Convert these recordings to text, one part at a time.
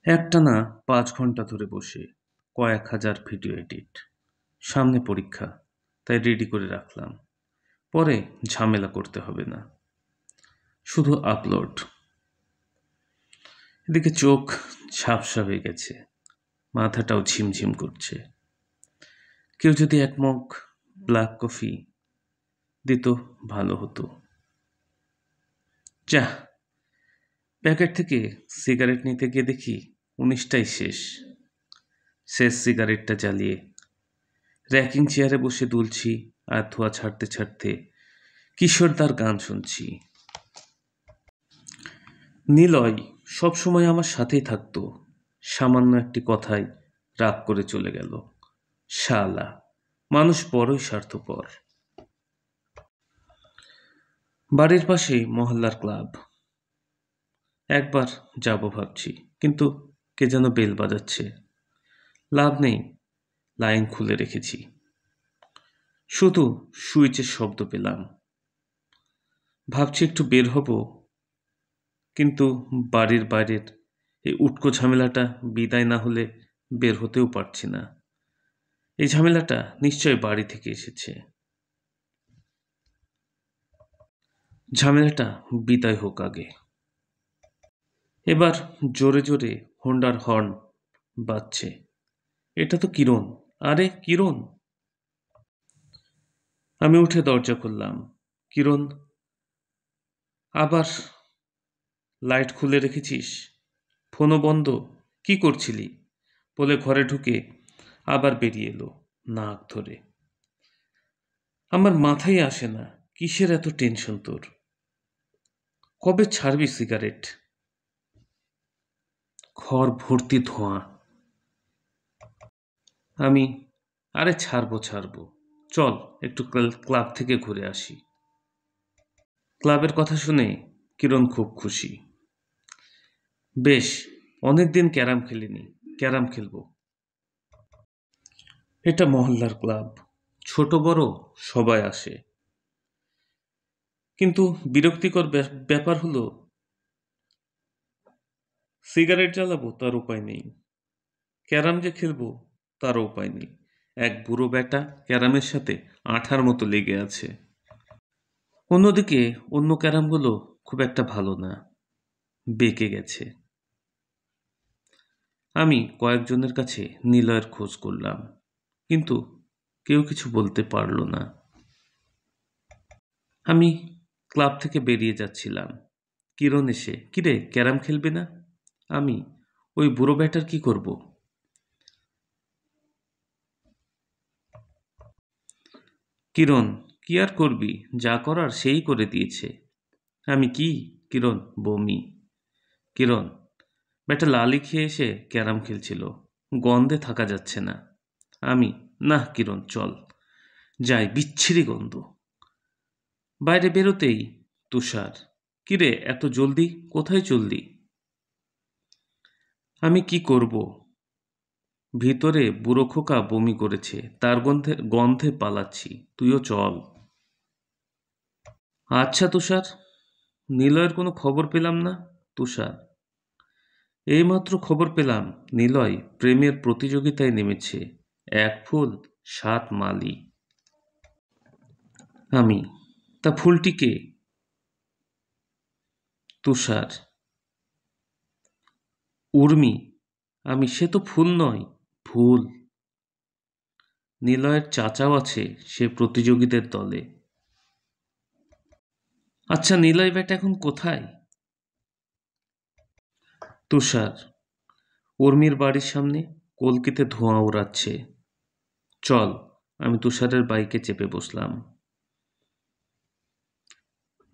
একটানা ৫ ঘন্টা ধরে বসে কয়েক হাজার ভিডিও এডিট। সামনে পরীক্ষা, তাই রেডি করে রাখলাম। পরে ঝামেলা করতে হবে না, শুধু আপলোড। এদিকে চোখ ঝাপসা হয়ে গেছে, মাথাটাও ঝিমঝিম করছে। কেউ যদি এক মগ ব্ল্যাক কফি দিত ভালো হতো। যাহ, প্যাকেট থেকে সিগারেট নিতে গিয়ে দেখি ১৯টাই শেষ। শেষ সিগারেটটা জ্বালিয়ে র্যাকিং চেয়ারে বসে দুলছি আর ধোঁয়া ছাড়তে ছাড়তে কিশোরদার গান শুনছি। নিলয় সবসময় আমার সাথেই থাকতো, সামান্য একটি কথায় রাগ করে চলে গেল। শালা, মানুষ বড়ই স্বার্থপর। বাড়ির পাশেই মহল্লার ক্লাব। একবার যাব ভাবছি, কিন্তু কে যেন বেল বাজাচ্ছে। লাভ নেই, লাইন খুলে রেখেছি। শুধু সুইচের শব্দ পেলাম। ভাবছি একটু বের হব, কিন্তু বাড়ির বাইরের এই উটকো ঝামেলাটা বিদায় না হলে বের হতেও পারছি না। এই ঝামেলাটা নিশ্চয় বাড়ি থেকে এসেছে। ঝামেলাটা বিদায় হোক আগে। এবার জোরে জোরে হোন্ডার হর্ন বাজছে। এটা তো কিরণ। আরে কিরণ! আমি উঠে দরজা খুললাম। কিরণ, আবার লাইট খুলে রেখেছিস? ফোনও বন্ধ, কি করছিলি? বলে ঘরে ঢুকে আবার বেরিয়ে এলো নাক ধরে। আমার মাথায় আসে না, কিসের এত টেনশন তোর? কবে ছাড়বি সিগারেট? ঘর ভর্তি ধোঁয়া। আমি, আরে ছাড়বো, চল একটু ক্লাব থেকে ঘুরে আসি। ক্লাবের কথা শুনে কিরণ খুব খুশি। বেশ, অনেকদিন ক্যারাম খেলিনি, ক্যারাম খেলবো। এটা মহল্লার ক্লাব, ছোট বড় সবাই আসে। কিন্তু বিরক্তিকর ব্যাপার হলো, সিগারেট জ্বালাবো তার উপায় নেই, ক্যারাম যে খেলবো তারও উপায় নেই। এক বুড়ো ব্যাটা ক্যারামের সাথে আঠার মতো লেগে আছে। অন্যদিকে অন্য ক্যারামগুলো খুব একটা ভালো না, বেঁকে গেছে। আমি কয়েকজনের কাছে নিলয়ের খোঁজ করলাম, কিন্তু কেউ কিছু বলতে পারল না। আমি ক্লাব থেকে বেরিয়ে যাচ্ছিলাম। কিরণ এসে, কিরে ক্যারাম খেলবে না? আমি, ওই বুড়ো ব্যাটার কি করব? কিরণ, কি আর করবি, যা করার সেই করে দিয়েছে। আমি, কি? কিরণ, বমি। কিরণ, ব্যাটা লালি খেয়ে এসে ক্যারাম খেলছিল, গন্ধে থাকা যাচ্ছে না। আমি, না কিরণ চল যাই, বিচ্ছিরি গন্ধ। বাইরে বেরোতেই তুষার, কিরে এত জলদি কোথায় চললি? আমি কি করব, ভিতরে বুড়ো খোকা বমি করেছে, তার গন্ধে গন্ধে পালাচ্ছি, তুইও চল। আচ্ছা তুষার, নিলয়ের কোনো খবর পেলাম না। তুষার, এইমাত্র খবর পেলাম নিলয় প্রেমের প্রতিযোগিতায় নেমেছে, এক ফুল সাত মালি। আমি, তা ফুলটি কে? তুষার, উর্মি। আমি, সে তো ফুল নয়, ভুল। নিলয়ের চাচাও আছে সে প্রতিযোগীদের দলে। আচ্ছা নিলয় বেটা এখন কোথায়? তুষার, উর্মির বাড়ির সামনে কলকিতে ধোঁয়া ওড়াচ্ছে। চল। আমি তুষারের বাইকে চেপে বসলাম।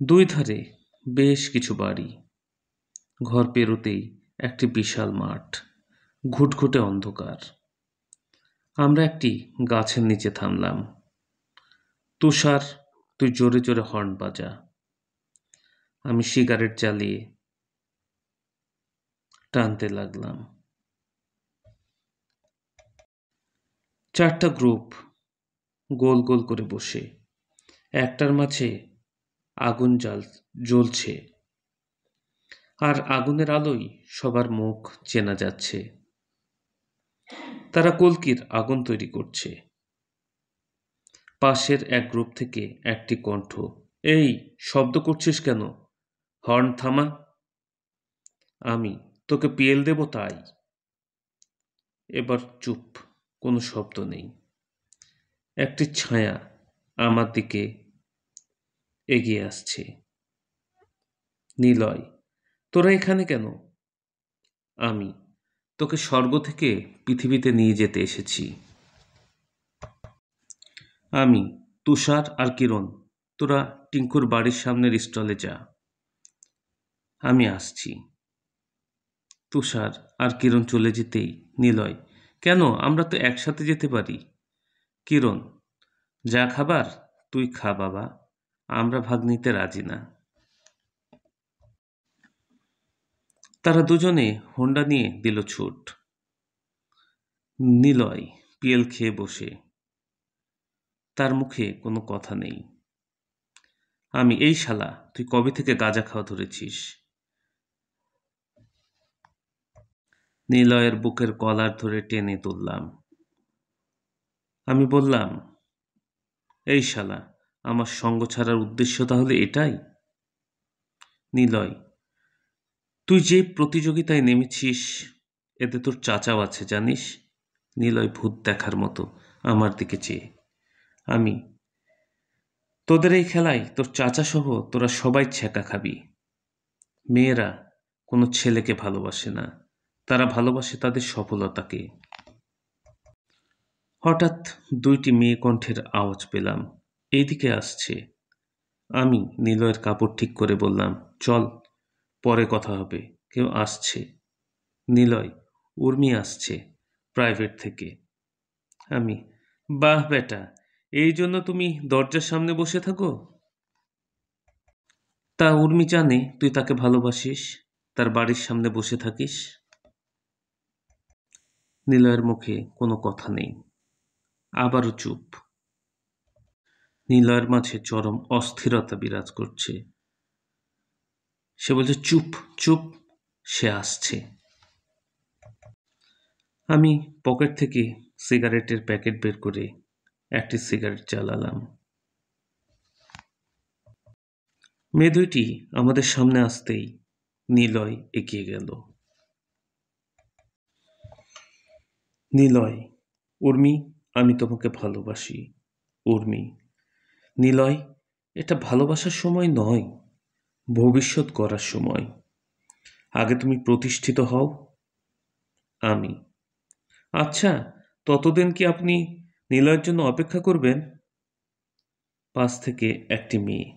দুই ধারে বেশ কিছু বাড়ি। ঘর পেরোতেই একটি বিশাল মাঠ, ঘুটঘুটে অন্ধকার। আমরা একটি গাছের নিচে থামলাম। তুষার, তুই জোরে জোরে হর্ন বাজা। আমি সিগারেট জ্বালিয়ে টানতে লাগলাম। 4টা গ্রুপ গোল গোল করে বসে, একটার মাঝে আগুন জ্বলছে। আর আগুনের আলোয় সবার মুখ চেনা যাচ্ছে। তারা কলকির আগুন তৈরি করছে। পাশের এক গ্রুপ থেকে একটি কণ্ঠ, এই শব্দ করছিস কেন, হর্ন থামা। আমি, তোকে পিএল দেব তাই। এবার চুপ, কোনো শব্দ নেই। একটি ছায়া আমার দিকে এগিয়ে আসছে। নিলয়, তোরা এখানে কেন? আমি, তোকে স্বর্গ থেকে পৃথিবীতে নিয়ে যেতে এসেছি। আমি, তুষার আর কিরণ, তোরা টিঙ্কুর বাড়ির সামনের স্টলে যা, আমি আসছি। তুষার আর কিরণ চলে যেতেই নিলয়, কেন, আমরা তো একসাথে যেতে পারি। কিরণ, যা খাবার তুই খা বাবা, আমরা ভাগ নিতে রাজি না। তারা দুজনে হোন্ডা নিয়ে দিল ছুট। নিলয় পিএল খেয়ে বসে, তার মুখে কোনো কথা নেই। আমি, এই শালা, তুই কবে থেকে গাঁজা খাওয়া ধরেছিস? নিলয়ের বুকের কলার ধরে টেনে তুললাম। আমি বললাম, এই শালা, আমার সঙ্গ ছাড়ার উদ্দেশ্য তাহলে এটাই? নিলয়, তুই যে প্রতিযোগিতায় নেমেছিস এতে তোর চাচাও আছে জানিস। নিলয় ভূত দেখার মতো আমার দিকে চেয়ে। আমি, তোদের এই খেলায় তোর চাচা সহ তোরা সবাই ছ্যাঁকা খাবি। মেয়েরা কোনো ছেলেকে ভালোবাসে না, তারা ভালোবাসে তাদের সফলতাকে। হঠাৎ দুইটি মেয়ে কণ্ঠের আওয়াজ পেলাম, এইদিকে আসছে। আমি নিলয়ের কাপড় ঠিক করে বললাম, চল, পরে কথা হবে, কেউ আসছে। নিলয়, উর্মি আসছে প্রাইভেট থেকে। আমি, বাহ বেটা, এই জন্য তুমি দরজার সামনে বসে থাকো? তা উর্মি জানে তুই তাকে ভালোবাসিস, তার বাড়ির সামনে বসে থাকিস। নিলয়ের মুখে কোনো কথা নেই, আবারও চুপ। নিলয়ের মাঝে চরম অস্থিরতা বিরাজ করছে। সে বলছে, চুপ চুপ, সে আসছে। আমি পকেট থেকে সিগারেটের প্যাকেট বের করে একটি সিগারেট জ্বালালাম। মেয়ে দুইটি আমাদের সামনে আসতেই নিলয় এগিয়ে গেল। নিলয়, উর্মি, আমি তোমাকে ভালোবাসি। উর্মি, নিলয়, এটা ভালোবাসার সময় নয়, ভবিষ্যৎ গড়ার সময়। আগে তুমি প্রতিষ্ঠিত হও। আমি, আচ্ছা, ততদিন কি আপনি নিলয়ের জন্য অপেক্ষা করবেন? পাশ থেকে একটি মেয়ে,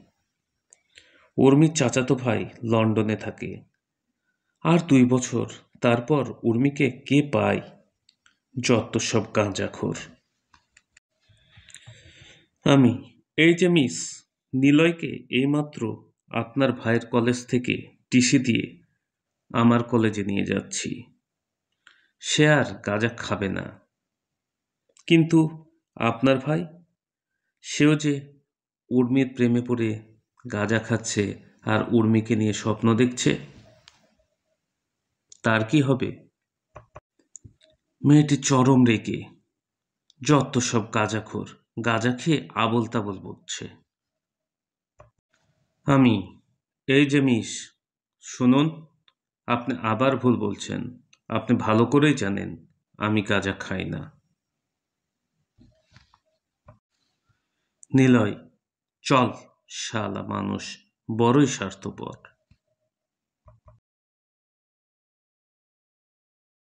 উর্মির চাচাতো ভাই লন্ডনে থাকে, আর 2 বছর, তারপর উর্মিকে কে পায়? যত সব গাঁজাখোর। আমি, এই যে মিস, নিলয়কে এইমাত্র আপনার ভাইয়ের কলেজ থেকে টিসি দিয়ে আমার কলেজে নিয়ে যাচ্ছি। সে আর গাঁজা খাবে না। কিন্তু আপনার ভাই, সেও যে উর্মির প্রেমে পড়ে গাঁজা খাচ্ছে আর উর্মিকে নিয়ে স্বপ্ন দেখছে, তার কি হবে? মেয়েটি চরম রেগে, যত সব গাঁজাখোর, গাঁজা খেয়ে আবোল তাবোল বকছে। আমি, এই যে মিস, শুনুন, আপনি আবার ভুল বলছেন। আপনি ভালো করেই জানেন আমি গাঁজা খাই না। নিলয়, চল, শালা মানুষ বড়ই স্বার্থপর।